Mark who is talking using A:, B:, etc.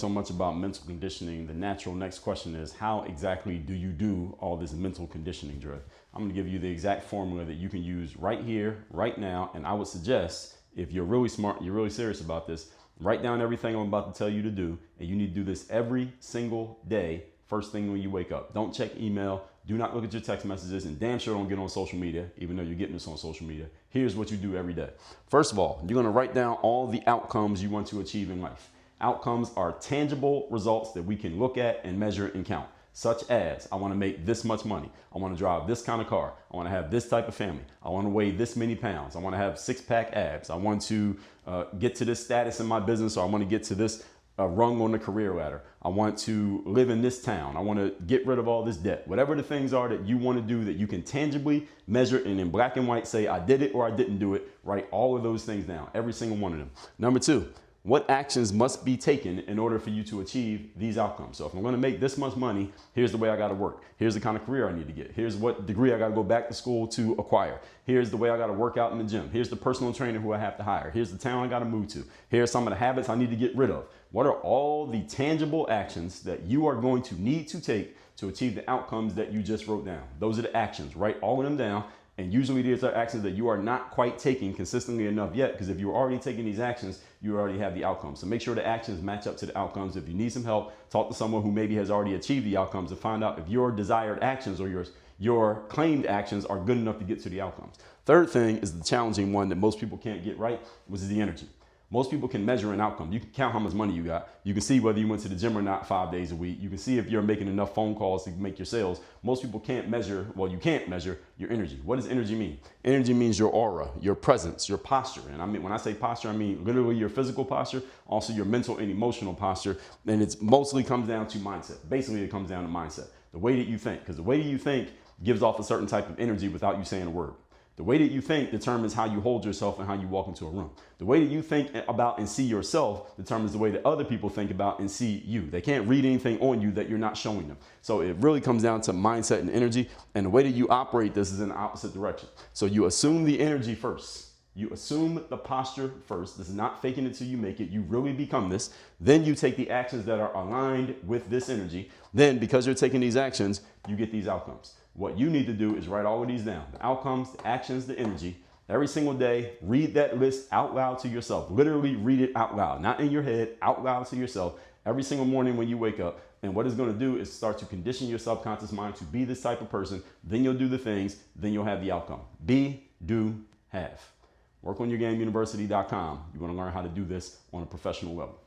A: so much about mental conditioning, the natural next question is, how exactly do you do all this mental conditioning, Dre? I'm going to give you the exact formula that you can use right here, right now. And I would suggest, if you're really smart, you're really serious about this, write down everything I'm about to tell you to do. And you need to do this every single day, first thing when you wake up. Don't check email. Do not look at your text messages, and damn sure don't get on social media, even though you're getting this on social media. Here's what you do every day. First of all, you're going to write down all the outcomes you want to achieve in life. Outcomes are tangible results that we can look at and measure and count, such as, I want to make this much money. I want to drive this kind of car. I want to have this type of family. I want to weigh this many pounds. I want to have six-pack abs. I want to get to this status in my business, or I want to get to this rung on the career ladder. I want to live in this town. I want to get rid of all this debt. Whatever the things are that you want to do that you can tangibly measure and in black and white say, I did it or I didn't do it, write all of those things down, every single one of them. Number two, what actions must be taken in order for you to achieve these outcomes? So if I'm going to make this much money, here's the way I got to work. Here's the kind of career I need to get. Here's what degree I got to go back to school to acquire. Here's the way I got to work out in the gym. Here's the personal trainer who I have to hire. Here's the town I got to move to. Here's some of the habits I need to get rid of. What are all the tangible actions that you are going to need to take to achieve the outcomes that you just wrote down? Those are the actions. Write all of them down. And usually these are actions that you are not quite taking consistently enough yet, because if you're already taking these actions, you already have the outcomes. So make sure the actions match up to the outcomes. If you need some help, talk to someone who maybe has already achieved the outcomes to find out if your desired actions or your claimed actions are good enough to get to the outcomes. Third thing is the challenging one that most people can't get right, which is the energy. Most people can measure an outcome. You can count how much money you got. You can see whether you went to the gym or not 5 days a week. You can see if you're making enough phone calls to make your sales. Most people can't measure, well, you can't measure your energy. What does energy mean? Energy means your aura, your presence, your posture. And I mean, when I say posture, I mean literally your physical posture, also your mental and emotional posture. And it mostly comes down to mindset. Basically, it comes down to mindset. The way that you think, because the way that you think gives off a certain type of energy without you saying a word. The way that you think determines how you hold yourself and how you walk into a room. The way that you think about and see yourself determines the way that other people think about and see you. They can't read anything on you that you're not showing them. So it really comes down to mindset and energy. And the way that you operate this is in the opposite direction. So you assume the energy first. You assume the posture first. This is not faking it till you make it. You really become this. Then you take the actions that are aligned with this energy. Then, because you're taking these actions, you get these outcomes. What you need to do is write all of these down. The outcomes, the actions, the energy. Every single day, read that list out loud to yourself. Literally read it out loud, not in your head, out loud to yourself. Every single morning when you wake up. And what it's going to do is start to condition your subconscious mind to be this type of person. Then you'll do the things. Then you'll have the outcome. Be, do, have. WorkOnYourGameUniversity.com. You're going to learn how to do this on a professional level.